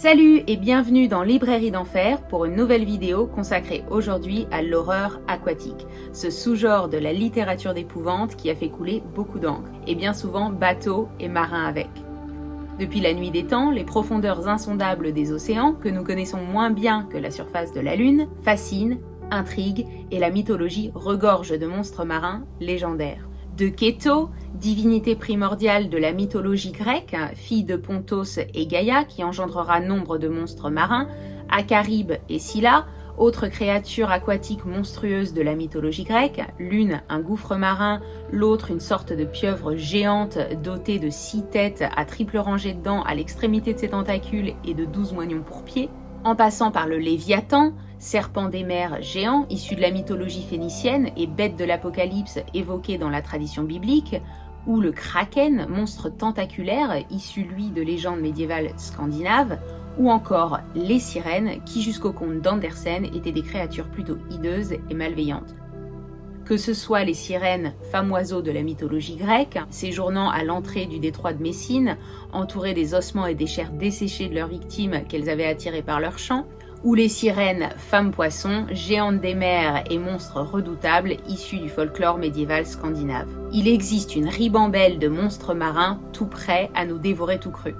Salut et bienvenue dans Librairie d'Enfer pour une nouvelle vidéo consacrée aujourd'hui à l'horreur aquatique, ce sous-genre de la littérature d'épouvante qui a fait couler beaucoup d'encre, et bien souvent bateaux et marins avec. Depuis la nuit des temps, les profondeurs insondables des océans, que nous connaissons moins bien que la surface de la Lune, fascinent, intriguent et la mythologie regorge de monstres marins légendaires. De Kéto, divinité primordiale de la mythologie grecque, fille de Pontos et Gaïa qui engendrera nombre de monstres marins, à Caribe et Scylla, autres créatures aquatiques monstrueuses de la mythologie grecque, l'une un gouffre marin, l'autre une sorte de pieuvre géante dotée de 6 têtes à triple rangée de dents à l'extrémité de ses tentacules et de 12 moignons pour pied, en passant par le Léviathan, serpent des mers géant issu de la mythologie phénicienne et bête de l'Apocalypse évoquée dans la tradition biblique, ou le Kraken, monstre tentaculaire issu lui de légendes médiévales scandinaves, ou encore les sirènes qui jusqu'au conte d'Andersen étaient des créatures plutôt hideuses et malveillantes. Que ce soit les sirènes, femmes oiseaux de la mythologie grecque, séjournant à l'entrée du détroit de Messine, entourées des ossements et des chairs desséchées de leurs victimes qu'elles avaient attirées par leur chant, ou les sirènes, femmes poissons, géantes des mers et monstres redoutables issus du folklore médiéval scandinave. Il existe une ribambelle de monstres marins tout prêts à nous dévorer tout cru.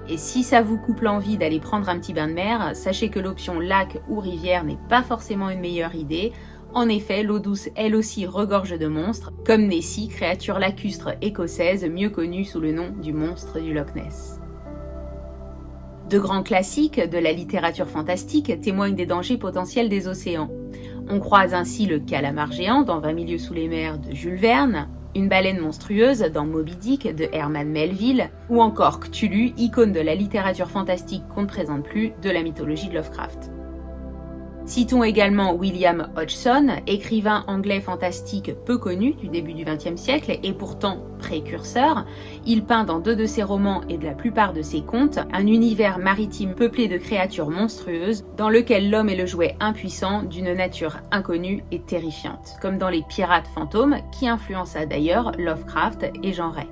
Et si ça vous coupe l'envie d'aller prendre un petit bain de mer, sachez que l'option lac ou rivière n'est pas forcément une meilleure idée. En effet, l'eau douce, elle aussi, regorge de monstres, comme Nessie, créature lacustre écossaise mieux connue sous le nom du monstre du Loch Ness. De grands classiques de la littérature fantastique témoignent des dangers potentiels des océans. On croise ainsi le calamar géant dans 20 milieux sous les mers de Jules Verne, une baleine monstrueuse dans Moby Dick de Herman Melville, ou encore Cthulhu, icône de la littérature fantastique qu'on ne présente plus, de la mythologie de Lovecraft. Citons également William Hodgson, écrivain anglais fantastique peu connu du début du XXe siècle et pourtant précurseur. Il peint dans 2 de ses romans et de la plupart de ses contes un univers maritime peuplé de créatures monstrueuses dans lequel l'homme est le jouet impuissant d'une nature inconnue et terrifiante, comme dans Les Pirates fantômes qui influença d'ailleurs Lovecraft et Jean Ray.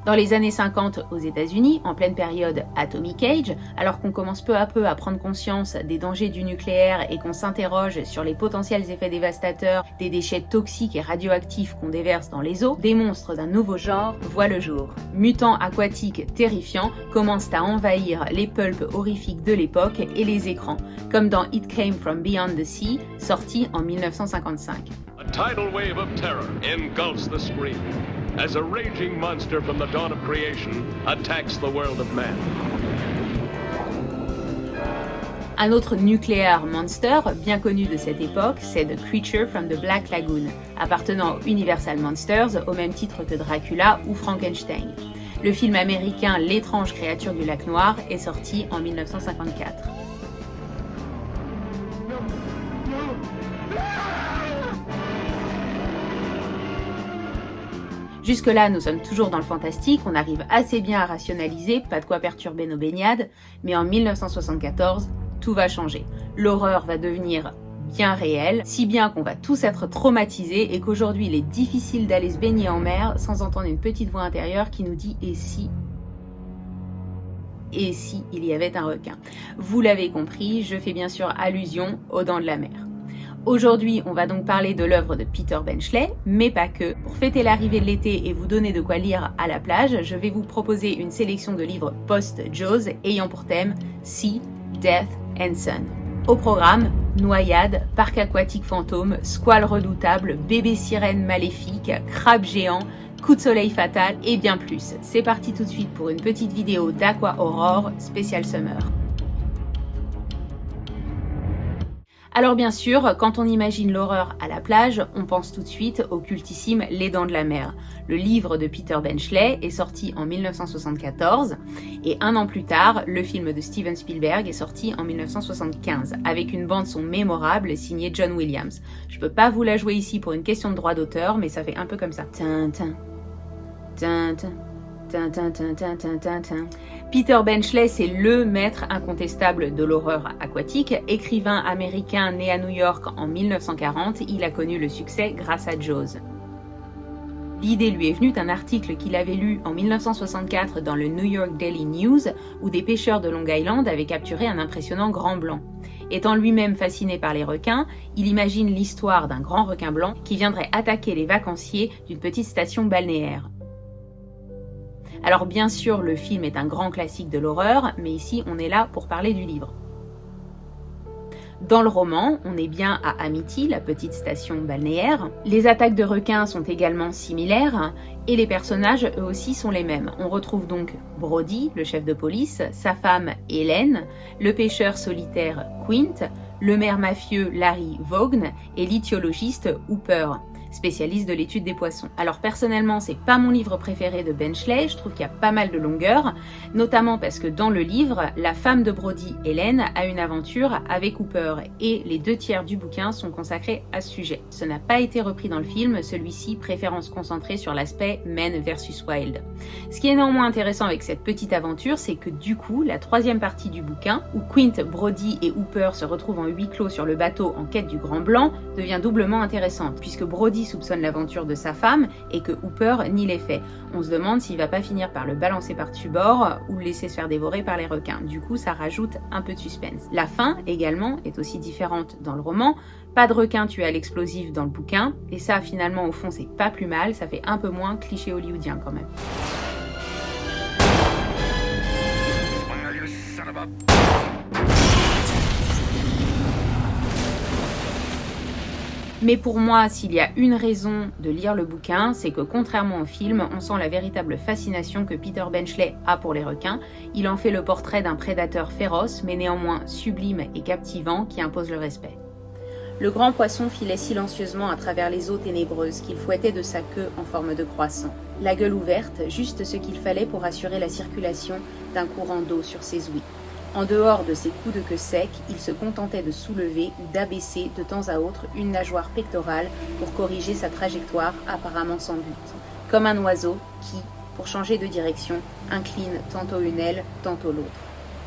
Dans les années 50 aux États-Unis, en pleine période Atomic Age, alors qu'on commence peu à peu à prendre conscience des dangers du nucléaire et qu'on s'interroge sur les potentiels effets dévastateurs des déchets toxiques et radioactifs qu'on déverse dans les eaux, des monstres d'un nouveau genre voient le jour. Mutants aquatiques terrifiants commencent à envahir les pulps horrifiques de l'époque et les écrans, comme dans It Came From Beyond the Sea, sorti en 1955. A tidal wave of terror engulfs the screen as a raging monster from the dawn of creation attacks the world of man. Un autre nuclear monster bien connu de cette époque, c'est The Creature from the Black Lagoon, appartenant à Universal Monsters au même titre que Dracula ou Frankenstein. Le film américain L'étrange créature du lac noir est sorti en 1954. Jusque-là, nous sommes toujours dans le fantastique, on arrive assez bien à rationaliser, pas de quoi perturber nos baignades, mais en 1974, tout va changer. L'horreur va devenir bien réelle, si bien qu'on va tous être traumatisés et qu'aujourd'hui il est difficile d'aller se baigner en mer sans entendre une petite voix intérieure qui nous dit « et si ?» Et si il y avait un requin. Vous l'avez compris, je fais bien sûr allusion aux Dents de la mer. Aujourd'hui, on va donc parler de l'œuvre de Peter Benchley, mais pas que. Pour fêter l'arrivée de l'été et vous donner de quoi lire à la plage, je vais vous proposer une sélection de livres post-Jaws ayant pour thème Sea, Death and Sun. Au programme, noyades, parc aquatique fantôme, squales redoutables, bébés sirènes maléfiques, crabes géants, coup de soleil fatal et bien plus. C'est parti tout de suite pour une petite vidéo d'Aqua Horror spécial Summer. Alors bien sûr, quand on imagine l'horreur à la plage, on pense tout de suite au cultissime Les Dents de la Mer. Le livre de Peter Benchley est sorti en 1974 et 1 an plus tard, le film de Steven Spielberg est sorti en 1975 avec une bande-son mémorable signée John Williams. Je peux pas vous la jouer ici pour une question de droit d'auteur, mais ça fait un peu comme ça. Tintin, tintin. Peter Benchley, c'est le maître incontestable de l'horreur aquatique. Écrivain américain né à New York en 1940, il a connu le succès grâce à Jaws. L'idée lui est venue d'un article qu'il avait lu en 1964 dans le New York Daily News, où des pêcheurs de Long Island avaient capturé un impressionnant grand blanc. Étant lui-même fasciné par les requins, il imagine l'histoire d'un grand requin blanc qui viendrait attaquer les vacanciers d'une petite station balnéaire. Alors bien sûr, le film est un grand classique de l'horreur, mais ici on est là pour parler du livre. Dans le roman, on est bien à Amity, la petite station balnéaire. Les attaques de requins sont également similaires et les personnages eux aussi sont les mêmes. On retrouve donc Brody, le chef de police, sa femme Hélène, le pêcheur solitaire Quint, le maire mafieux Larry Vaughn et l'ichthyologiste Hooper, spécialiste de l'étude des poissons. Alors personnellement, c'est pas mon livre préféré de Benchley, je trouve qu'il y a pas mal de longueur, notamment parce que dans le livre, la femme de Brody, Hélène, a une aventure avec Hooper et les 2/3 du bouquin sont consacrés à ce sujet. Ce n'a pas été repris dans le film, celui-ci préférant se concentrer sur l'aspect Men vs Wild. Ce qui est néanmoins intéressant avec cette petite aventure, c'est que du coup, la 3e partie du bouquin, où Quint, Brody et Hooper se retrouvent en huis clos sur le bateau en quête du Grand Blanc, devient doublement intéressante, puisque Brody soupçonne l'aventure de sa femme et que Hooper nie les faits. On se demande s'il va pas finir par le balancer par-dessus bord ou le laisser se faire dévorer par les requins. Du coup, ça rajoute un peu de suspense. La fin, également, est aussi différente dans le roman. Pas de requin tué à l'explosif dans le bouquin, et ça, finalement, au fond, c'est pas plus mal, ça fait un peu moins cliché hollywoodien quand même. Mais pour moi, s'il y a une raison de lire le bouquin, c'est que contrairement au film, on sent la véritable fascination que Peter Benchley a pour les requins. Il en fait le portrait d'un prédateur féroce, mais néanmoins sublime et captivant, qui impose le respect. Le grand poisson filait silencieusement à travers les eaux ténébreuses qu'il fouettait de sa queue en forme de croissant. La gueule ouverte, juste ce qu'il fallait pour assurer la circulation d'un courant d'eau sur ses ouïes. En dehors de ses coups de queue secs, il se contentait de soulever ou d'abaisser de temps à autre une nageoire pectorale pour corriger sa trajectoire apparemment sans but, comme un oiseau qui, pour changer de direction, incline tantôt une aile, tantôt l'autre.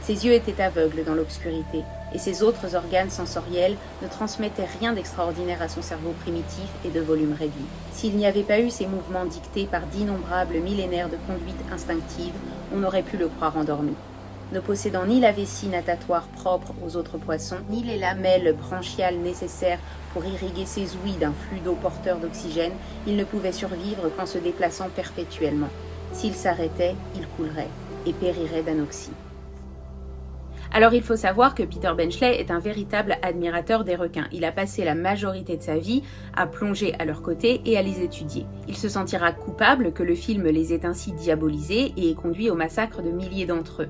Ses yeux étaient aveugles dans l'obscurité, et ses autres organes sensoriels ne transmettaient rien d'extraordinaire à son cerveau primitif et de volume réduit. S'il n'y avait pas eu ces mouvements dictés par d'innombrables millénaires de conduite instinctive, on aurait pu le croire endormi. Ne possédant ni la vessie natatoire propre aux autres poissons, ni les lamelles branchiales nécessaires pour irriguer ses ouïes d'un flux d'eau porteur d'oxygène, il ne pouvait survivre qu'en se déplaçant perpétuellement. S'il s'arrêtait, il coulerait et périrait d'anoxie. Alors il faut savoir que Peter Benchley est un véritable admirateur des requins. Il a passé la majorité de sa vie à plonger à leur côté et à les étudier. Il se sentira coupable que le film les ait ainsi diabolisés et ait conduit au massacre de milliers d'entre eux.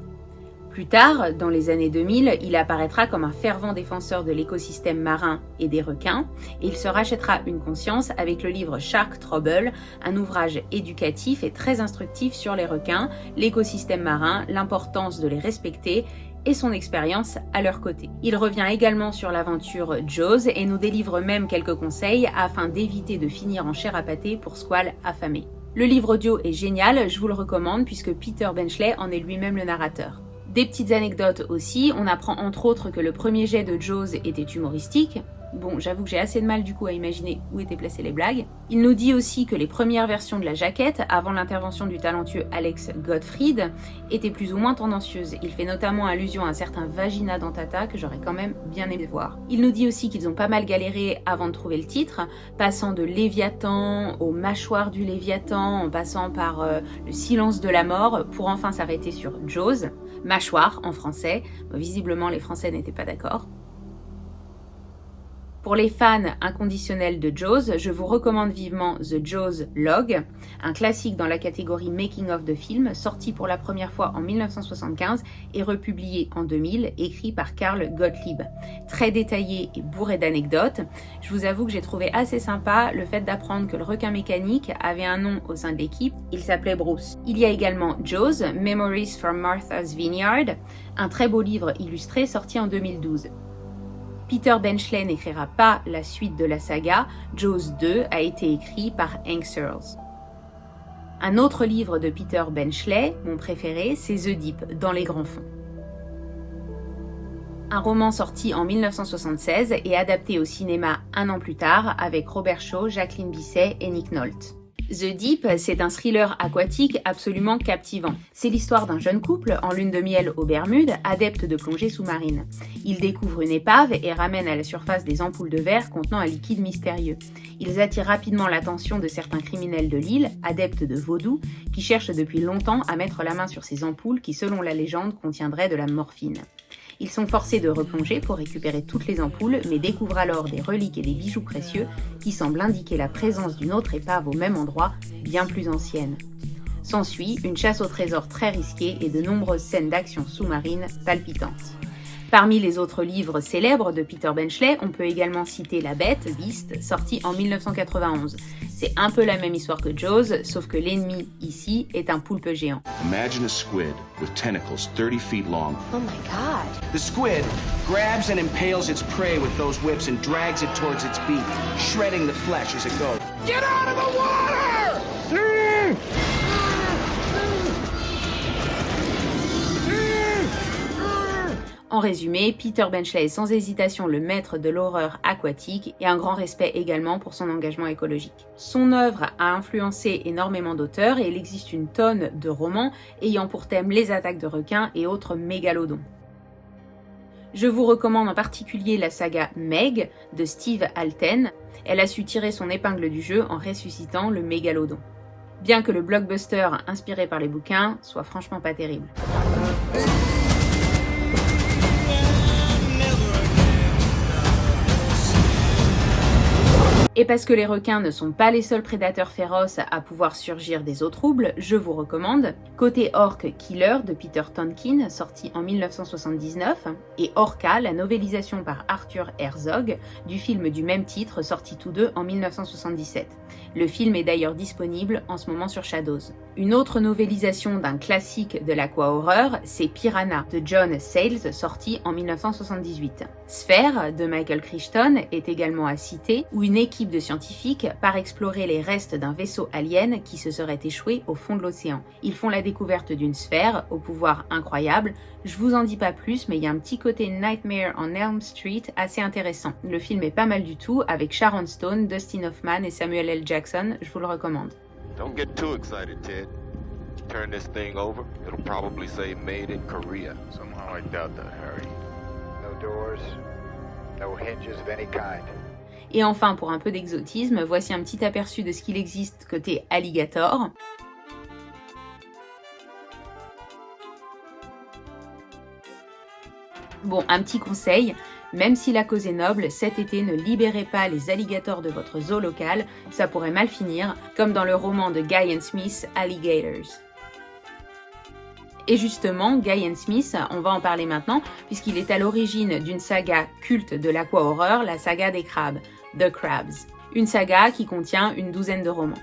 Plus tard, dans les années 2000, il apparaîtra comme un fervent défenseur de l'écosystème marin et des requins, et il se rachètera une conscience avec le livre Shark Trouble, un ouvrage éducatif et très instructif sur les requins, l'écosystème marin, l'importance de les respecter et son expérience à leur côté. Il revient également sur l'aventure Jaws et nous délivre même quelques conseils afin d'éviter de finir en chair à pâté pour squales affamés. Le livre audio est génial, je vous le recommande puisque Peter Benchley en est lui-même le narrateur. Des petites anecdotes aussi, on apprend entre autres que le premier jet de Jaws était humoristique. Bon, j'avoue que j'ai assez de mal du coup à imaginer où étaient placées les blagues. Il nous dit aussi que les premières versions de la jaquette, avant l'intervention du talentueux Alex Gottfried, étaient plus ou moins tendancieuses. Il fait notamment allusion à un certain Vagina Dentata que j'aurais quand même bien aimé voir. Il nous dit aussi qu'ils ont pas mal galéré avant de trouver le titre, passant de Léviathan aux mâchoires du Léviathan, en passant par le silence de la mort, pour enfin s'arrêter sur Jaws, mâchoire en français. Bon, visiblement les Français n'étaient pas d'accord. Pour les fans inconditionnels de Jaws, je vous recommande vivement The Jaws Log, un classique dans la catégorie Making of de film, sorti pour la première fois en 1975 et republié en 2000, écrit par Carl Gottlieb. Très détaillé et bourré d'anecdotes, je vous avoue que j'ai trouvé assez sympa le fait d'apprendre que le requin mécanique avait un nom au sein de l'équipe, il s'appelait Bruce. Il y a également Jaws, Memories from Martha's Vineyard, un très beau livre illustré sorti en 2012. Peter Benchley n'écrira pas la suite de la saga, Jaws 2 a été écrit par Hank Searles. Un autre livre de Peter Benchley, mon préféré, c'est The Deep, Dans les grands fonds. Un roman sorti en 1976 et adapté au cinéma un an plus tard avec Robert Shaw, Jacqueline Bisset et Nick Nolte. The Deep, c'est un thriller aquatique absolument captivant. C'est l'histoire d'un jeune couple en lune de miel aux Bermudes, adepte de plongée sous-marine. Ils découvrent une épave et ramènent à la surface des ampoules de verre contenant un liquide mystérieux. Ils attirent rapidement l'attention de certains criminels de l'île, adeptes de vaudou, qui cherchent depuis longtemps à mettre la main sur ces ampoules qui, selon la légende, contiendraient de la morphine. Ils sont forcés de replonger pour récupérer toutes les ampoules, mais découvrent alors des reliques et des bijoux précieux qui semblent indiquer la présence d'une autre épave au même endroit, bien plus ancienne. S'ensuit une chasse au trésor très risquée et de nombreuses scènes d'action sous-marine palpitantes. Parmi les autres livres célèbres de Peter Benchley, on peut également citer La Bête, Beast, sorti en 1991. C'est un peu la même histoire que Jaws, sauf que l'ennemi, ici, est un poulpe géant. Imagine a squid with tentacles 30 feet long. Oh my god. The squid grabs and impales its prey with those whips and drags it towards its beak, shredding the flesh as it goes. Get out of the water! En résumé, Peter Benchley est sans hésitation le maître de l'horreur aquatique et un grand respect également pour son engagement écologique. Son œuvre a influencé énormément d'auteurs et il existe une tonne de romans ayant pour thème les attaques de requins et autres mégalodons. Je vous recommande en particulier la saga Meg de Steve Alten. Elle a su tirer son épingle du jeu en ressuscitant le mégalodon. Bien que le blockbuster inspiré par les bouquins soit franchement pas terrible. Et parce que les requins ne sont pas les seuls prédateurs féroces à pouvoir surgir des eaux troubles, je vous recommande Côté Orc Killer de Peter Tonkin, sorti en 1979, et Orca, la novélisation par Arthur Herzog du film du même titre, sorti tous deux en 1977. Le film est d'ailleurs disponible en ce moment sur Shadows. Une autre novélisation d'un classique de l'aqua-horreur, c'est Piranha de John Sayles, sorti en 1978. Sphère de Michael Crichton est également à citer, où une équipe de scientifiques part explorer les restes d'un vaisseau alien qui se serait échoué au fond de l'océan. Ils font la découverte d'une sphère au pouvoir incroyable. Je vous en dis pas plus, mais il y a un petit côté Nightmare on Elm Street assez intéressant. Le film est pas mal du tout, avec Sharon Stone, Dustin Hoffman et Samuel L. Jackson, je vous le recommande. Don't get too excited, Ted. Turn this thing over, it'll probably say made in Korea. Somehow I doubt that, Harry. No doors, no hinges of any kind. Et enfin, pour un peu d'exotisme, voici un petit aperçu de ce qu'il existe côté alligator. Bon, un petit conseil, même si la cause est noble, cet été ne libérez pas les alligators de votre zoo local, ça pourrait mal finir, comme dans le roman de Guy Smith, Alligators. Et justement, Guy Smith, on va en parler maintenant, puisqu'il est à l'origine d'une saga culte de l'aqua-horreur, la saga des crabes, The Crabs. Une saga qui contient une douzaine de romans.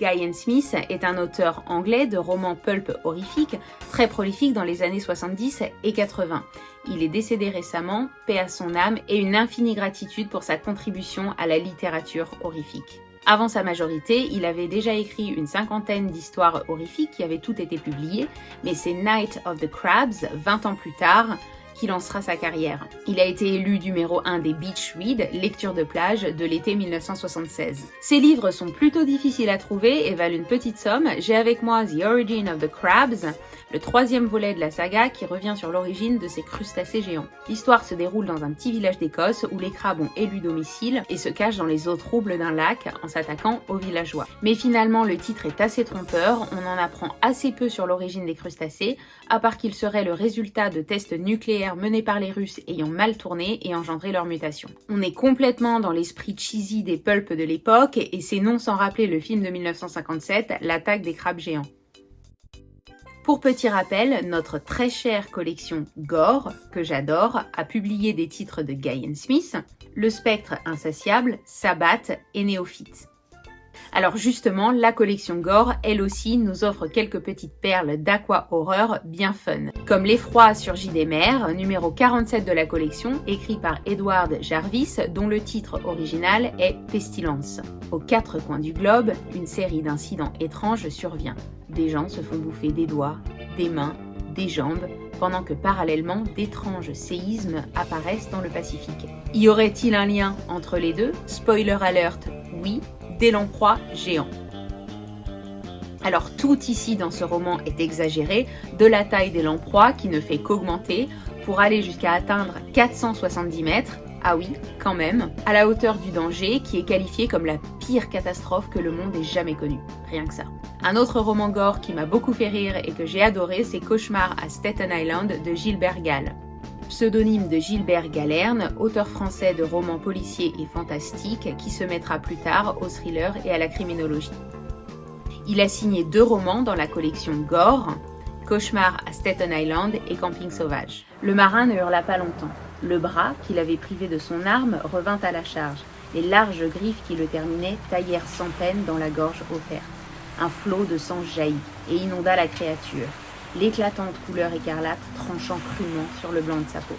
Guy Smith est un auteur anglais de romans pulp horrifiques, très prolifique dans les années 70 et 80. Il est décédé récemment, paix à son âme, et une infinie gratitude pour sa contribution à la littérature horrifique. Avant sa majorité, il avait déjà écrit une 50aine d'histoires horrifiques qui avaient toutes été publiées, mais c'est Night of the Crabs, 20 ans plus tard, qui lancera sa carrière. Il a été élu numéro 1 des Beach Read, lecture de plage, de l'été 1976. Ces livres sont plutôt difficiles à trouver et valent une petite somme. J'ai avec moi The Origin of the Crabs, le 3e volet de la saga qui revient sur l'origine de ces crustacés géants. L'histoire se déroule dans un petit village d'Écosse où les crabes ont élu domicile et se cachent dans les eaux troubles d'un lac en s'attaquant aux villageois. Mais finalement, le titre est assez trompeur, on en apprend assez peu sur l'origine des crustacés, à part qu'ils seraient le résultat de tests nucléaires menés par les Russes ayant mal tourné et engendré leur mutation. On est complètement dans l'esprit cheesy des pulps de l'époque et c'est non sans rappeler le film de 1957, L'attaque des crabes géants. Pour petit rappel, notre très chère collection Gore, que j'adore, a publié des titres de Guy Smith, Le Spectre Insatiable, Sabbath et Néophyte. Alors justement, la collection Gore, elle aussi, nous offre quelques petites perles d'aqua-horreur bien fun. Comme L'Effroi surgit des mers, numéro 47 de la collection, écrit par Edward Jarvis, dont le titre original est Pestilence. Aux 4 coins du globe, une série d'incidents étranges survient. Des gens se font bouffer des doigts, des mains, des jambes, pendant que parallèlement, d'étranges séismes apparaissent dans le Pacifique. Y aurait-il un lien entre les deux? Spoiler alert, oui, des lamproies géants. Alors tout ici dans ce roman est exagéré, de la taille des lamproies qui ne fait qu'augmenter pour aller jusqu'à atteindre 470 mètres, ah oui, quand même, à la hauteur du danger qui est qualifiée comme la pire catastrophe que le monde ait jamais connue, rien que ça. Un autre roman gore qui m'a beaucoup fait rire et que j'ai adoré, c'est Cauchemar à Staten Island de Gilbert Gall. Pseudonyme de Gilbert Gallern, auteur français de romans policiers et fantastiques qui se mettra plus tard au thriller et à la criminologie. Il a signé 2 romans dans la collection Gore, Cauchemar à Staten Island et Camping sauvage. Le marin ne hurla pas longtemps. Le bras, qu'il avait privé de son arme, revint à la charge. Les larges griffes qui le terminaient taillèrent sans peine dans la gorge offerte. Un flot de sang jaillit et inonda la créature, l'éclatante couleur écarlate tranchant crûment sur le blanc de sa peau.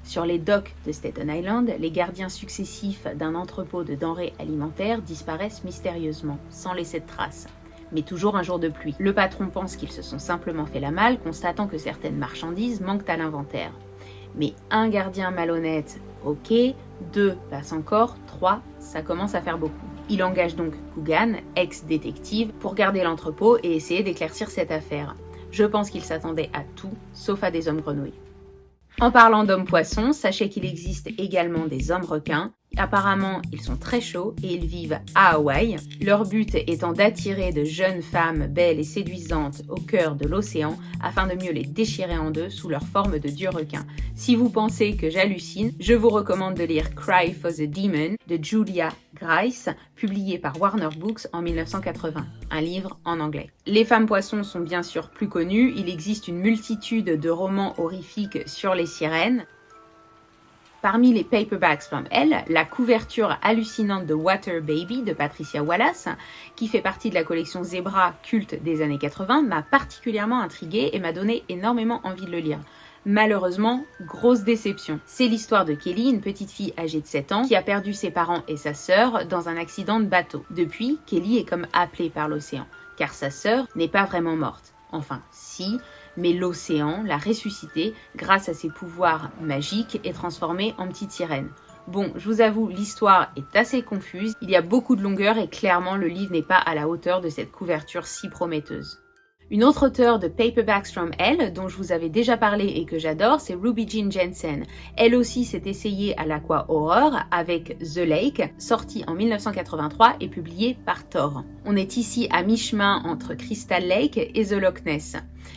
Sur les docks de Staten Island, les gardiens successifs d'un entrepôt de denrées alimentaires disparaissent mystérieusement, sans laisser de traces. Mais toujours un jour de pluie. Le patron pense qu'ils se sont simplement fait la malle, constatant que certaines marchandises manquent à l'inventaire. Mais un gardien malhonnête, ok, 2 passe encore, 3, ça commence à faire beaucoup. Il engage donc Coogan, ex-détective, pour garder l'entrepôt et essayer d'éclaircir cette affaire. Je pense qu'il s'attendait à tout, sauf à des hommes grenouilles. En parlant d'hommes poissons, sachez qu'il existe également des hommes requins. Apparemment, ils sont très chauds et ils vivent à Hawaï, leur but étant d'attirer de jeunes femmes belles et séduisantes au cœur de l'océan afin de mieux les déchirer en deux sous leur forme de dieux requins. Si vous pensez que j'hallucine, je vous recommande de lire Cry for the Demon de Julia Grice, publié par Warner Books en 1980, un livre en anglais. Les femmes poissons sont bien sûr plus connues, il existe une multitude de romans horrifiques sur les sirènes. Parmi les paperbacks from Hell, la couverture hallucinante de Water Baby de Patricia Wallace, qui fait partie de la collection Zebra culte des années 80, m'a particulièrement intriguée et m'a donné énormément envie de le lire. Malheureusement, grosse déception. C'est l'histoire de Kelly, une petite fille âgée de 7 ans, qui a perdu ses parents et sa sœur dans un accident de bateau. Depuis, Kelly est comme appelée par l'océan, car sa sœur n'est pas vraiment morte. Enfin, si, mais l'océan l'a ressuscitée grâce à ses pouvoirs magiques et transformée en petite sirène. Bon, je vous avoue, l'histoire est assez confuse, il y a beaucoup de longueur et clairement le livre n'est pas à la hauteur de cette couverture si prometteuse. Une autre auteure de Paperbacks from Hell, dont je vous avais déjà parlé et que j'adore, c'est Ruby Jean Jensen. Elle aussi s'est essayée à l'aqua horror avec The Lake, sorti en 1983 et publié par Tor. On est ici à mi-chemin entre Crystal Lake et The Loch Ness.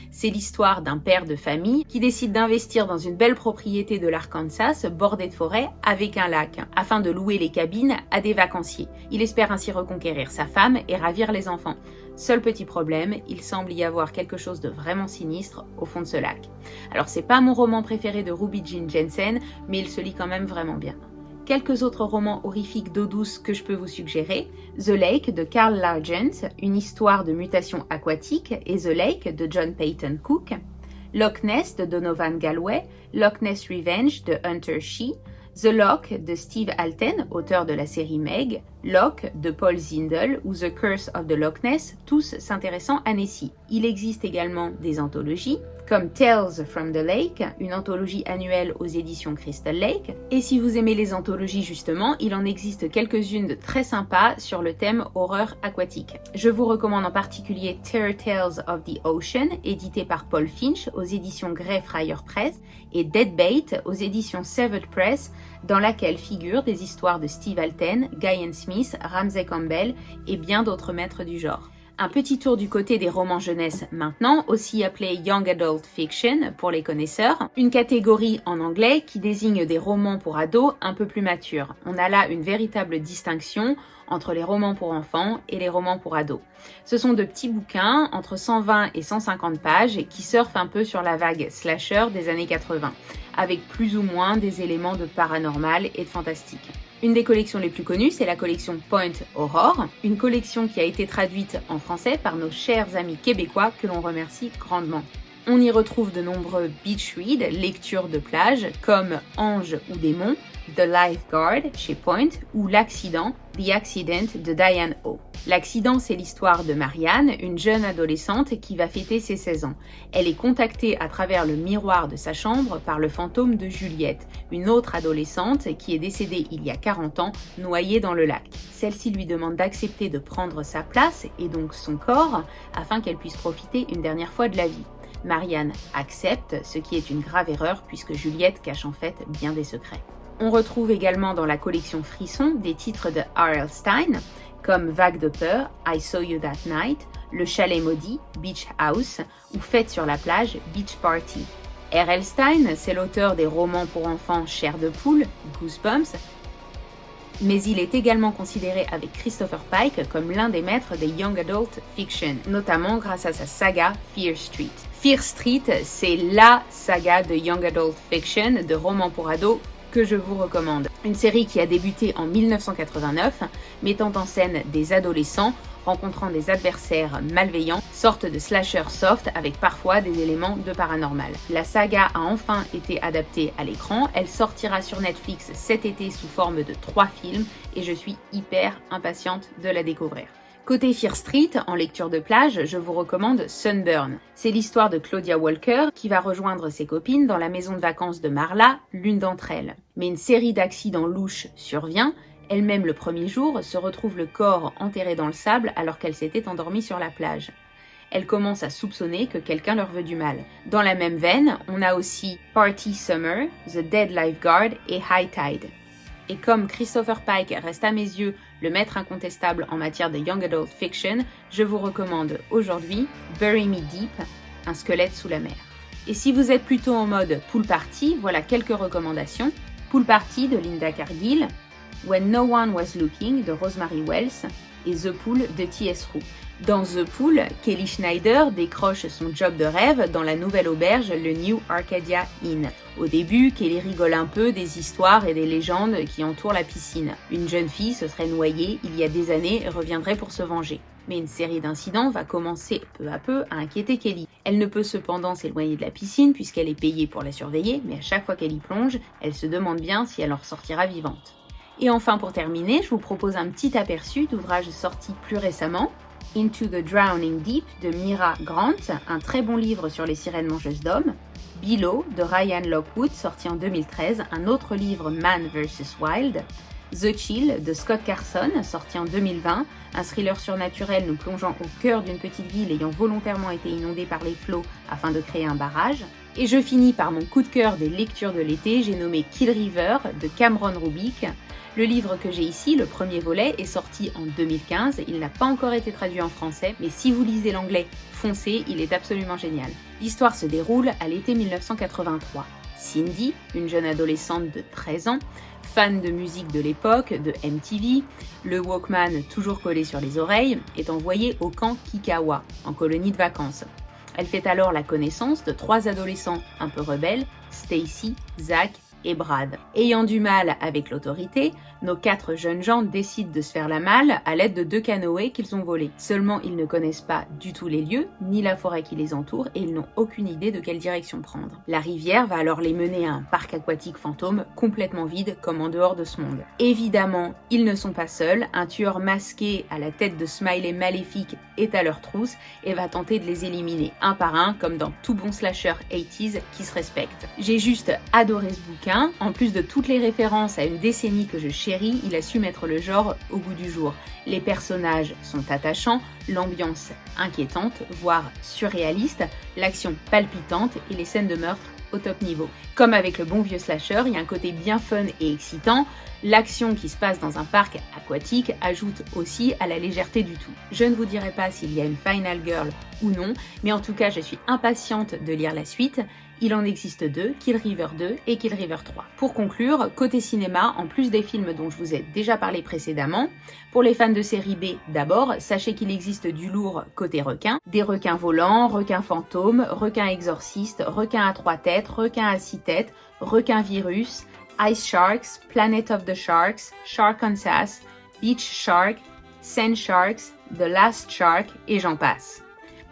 C'est l'histoire d'un père de famille qui décide d'investir dans une belle propriété de l'Arkansas bordée de forêt avec un lac, afin de louer les cabines à des vacanciers. Il espère ainsi reconquérir sa femme et ravir les enfants. Seul petit problème, il semble y avoir quelque chose de vraiment sinistre au fond de ce lac. Alors c'est pas mon roman préféré de Ruby Jean Jensen, mais il se lit quand même vraiment bien. Quelques autres romans horrifiques d'eau douce que je peux vous suggérer. The Lake de Carl Largent, une histoire de mutation aquatique, et The Lake de John Peyton Cook. Loch Ness de Donovan Galway, Loch Ness Revenge de Hunter Shee, The Loch de Steve Alten, auteur de la série Meg, Loch de Paul Zindel ou The Curse of the Loch Ness, tous s'intéressant à Nessie. Il existe également des anthologies, comme Tales from the Lake, une anthologie annuelle aux éditions Crystal Lake. Et si vous aimez les anthologies justement, il en existe quelques-unes de très sympas sur le thème horreur aquatique. Je vous recommande en particulier Terror Tales of the Ocean, édité par Paul Finch aux éditions Greyfriars Press, et Deadbait aux éditions Severed Press, dans laquelle figurent des histoires de Steve Alten, Guyan Smith, Ramsey Campbell et bien d'autres maîtres du genre. Un petit tour du côté des romans jeunesse maintenant, aussi appelé Young Adult Fiction pour les connaisseurs, une catégorie en anglais qui désigne des romans pour ados un peu plus matures. On a là une véritable distinction entre les romans pour enfants et les romans pour ados. Ce sont de petits bouquins entre 120 et 150 pages qui surfent un peu sur la vague slasher des années 80, avec plus ou moins des éléments de paranormal et de fantastique. Une des collections les plus connues, c'est la collection Point Horror, une collection qui a été traduite en français par nos chers amis québécois que l'on remercie grandement. On y retrouve de nombreux beach reads, lectures de plage, comme Ange ou démon, The Lifeguard chez Point ou L'accident, The Accident de Diane O. L'accident, c'est l'histoire de Marianne, une jeune adolescente qui va fêter ses 16 ans. Elle est contactée à travers le miroir de sa chambre par le fantôme de Juliette, une autre adolescente qui est décédée il y a 40 ans, noyée dans le lac. Celle-ci lui demande d'accepter de prendre sa place et donc son corps afin qu'elle puisse profiter une dernière fois de la vie. Marianne accepte, ce qui est une grave erreur puisque Juliette cache en fait bien des secrets. On retrouve également dans la collection Frisson des titres de R.L. Stine, comme Vague de peur, I Saw You That Night, Le Chalet Maudit, Beach House, ou Fête sur la plage, Beach Party. R.L. Stine, c'est l'auteur des romans pour enfants Chair de poule, Goosebumps, mais il est également considéré avec Christopher Pike comme l'un des maîtres des Young Adult Fiction, notamment grâce à sa saga Fear Street. Fear Street, c'est LA saga de Young Adult Fiction, de romans pour ados, que je vous recommande. Une série qui a débuté en 1989, mettant en scène des adolescents rencontrant des adversaires malveillants, sorte de slasher soft avec parfois des éléments de paranormal. La saga a enfin été adaptée à l'écran, elle sortira sur Netflix cet été sous forme de 3 films et je suis hyper impatiente de la découvrir. Côté Fear Street, en lecture de plage, je vous recommande Sunburn. C'est l'histoire de Claudia Walker qui va rejoindre ses copines dans la maison de vacances de Marla, l'une d'entre elles. Mais une série d'accidents louches survient. Elle-même, le premier jour, se retrouve le corps enterré dans le sable alors qu'elle s'était endormie sur la plage. Elle commence à soupçonner que quelqu'un leur veut du mal. Dans la même veine, on a aussi Party Summer, The Dead Lifeguard et High Tide. Et comme Christopher Pike reste à mes yeux le maître incontestable en matière de Young Adult Fiction, je vous recommande aujourd'hui Bury Me Deep, un squelette sous la mer. Et si vous êtes plutôt en mode pool party, voilà quelques recommandations. Pool Party de Linda Cargill, When No One Was Looking de Rosemary Wells et The Pool de T.S. Roux. Dans The Pool, Kelly Schneider décroche son job de rêve dans la nouvelle auberge, le New Arcadia Inn. Au début, Kelly rigole un peu des histoires et des légendes qui entourent la piscine. Une jeune fille se serait noyée il y a des années et reviendrait pour se venger. Mais une série d'incidents va commencer peu à peu à inquiéter Kelly. Elle ne peut cependant s'éloigner de la piscine puisqu'elle est payée pour la surveiller, mais à chaque fois qu'elle y plonge, elle se demande bien si elle en ressortira vivante. Et enfin, pour terminer, je vous propose un petit aperçu d'ouvrages sortis plus récemment. Into the Drowning Deep de Mira Grant, un très bon livre sur les sirènes mangeuses d'hommes. Below de Ryan Lockwood, sorti en 2013, un autre livre Man vs Wild. The Chill de Scott Carson, sorti en 2020, un thriller surnaturel nous plongeant au cœur d'une petite ville ayant volontairement été inondée par les flots afin de créer un barrage. Et je finis par mon coup de cœur des lectures de l'été, j'ai nommé Kill River de Cameron Rubik. Le livre que j'ai ici, le premier volet, est sorti en 2015. Il n'a pas encore été traduit en français, mais si vous lisez l'anglais, foncez, il est absolument génial. L'histoire se déroule à l'été 1983. Cindy, une jeune adolescente de 13 ans, fan de musique de l'époque, de MTV, le Walkman toujours collé sur les oreilles, est envoyée au camp Kikawa, en colonie de vacances. Elle fait alors la connaissance de 3 adolescents un peu rebelles, Stacy, Zach et Brad. Ayant du mal avec l'autorité, nos 4 jeunes gens décident de se faire la malle à l'aide de 2 canoës qu'ils ont volés. Seulement, ils ne connaissent pas du tout les lieux, ni la forêt qui les entoure, et ils n'ont aucune idée de quelle direction prendre. La rivière va alors les mener à un parc aquatique fantôme complètement vide, comme en dehors de ce monde. Évidemment, ils ne sont pas seuls, un tueur masqué à la tête de smiley maléfique est à leur trousse et va tenter de les éliminer un par un, comme dans tout bon slasher 80s qui se respecte. J'ai juste adoré ce bouquin. En plus de toutes les références à une décennie que je chéris, il a su mettre le genre au goût du jour. Les personnages sont attachants, l'ambiance inquiétante, voire surréaliste, l'action palpitante et les scènes de meurtre au top niveau. Comme avec le bon vieux slasher, il y a un côté bien fun et excitant. L'action qui se passe dans un parc aquatique ajoute aussi à la légèreté du tout. Je ne vous dirai pas s'il y a une Final Girl ou non, mais en tout cas je suis impatiente de lire la suite. Il en existe 2, Kill River 2 et Kill River 3. Pour conclure, côté cinéma, en plus des films dont je vous ai déjà parlé précédemment, pour les fans de série B d'abord, sachez qu'il existe du lourd côté requin, des requins volants, requins fantômes, requins exorcistes, requins à 3 têtes, requins à 6 têtes, requins virus, Ice Sharks, Planet of the Sharks, Sharkansas, Beach Shark, Sand Sharks, The Last Shark et j'en passe.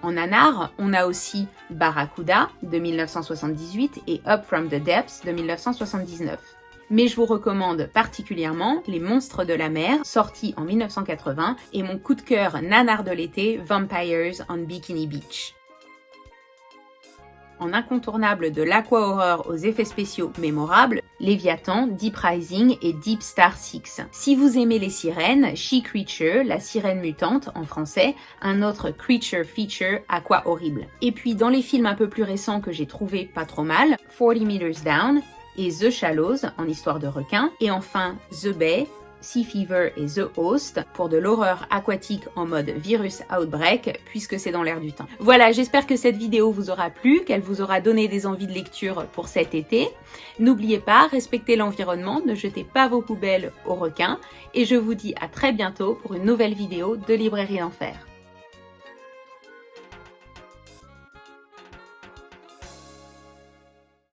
En nanar, on a aussi Barracuda de 1978 et Up from the Depths de 1979. Mais je vous recommande particulièrement Les Monstres de la mer, sorti en 1980, et mon coup de cœur nanar de l'été, Vampires on Bikini Beach. En incontournable de l'aqua-horror aux effets spéciaux mémorables, Léviathan, Deep Rising et Deep Star 6. Si vous aimez les sirènes, She Creature, la sirène mutante en français, un autre creature feature aqua horrible. Et puis dans les films un peu plus récents que j'ai trouvé pas trop mal, 40 Meters Down et The Shallows en histoire de requin, et enfin The Bay, Sea Fever et The Host pour de l'horreur aquatique en mode virus outbreak puisque c'est dans l'air du temps. Voilà, j'espère que cette vidéo vous aura plu, qu'elle vous aura donné des envies de lecture pour cet été. N'oubliez pas, respectez l'environnement, ne jetez pas vos poubelles aux requins et je vous dis à très bientôt pour une nouvelle vidéo de Librairie d'Enfer.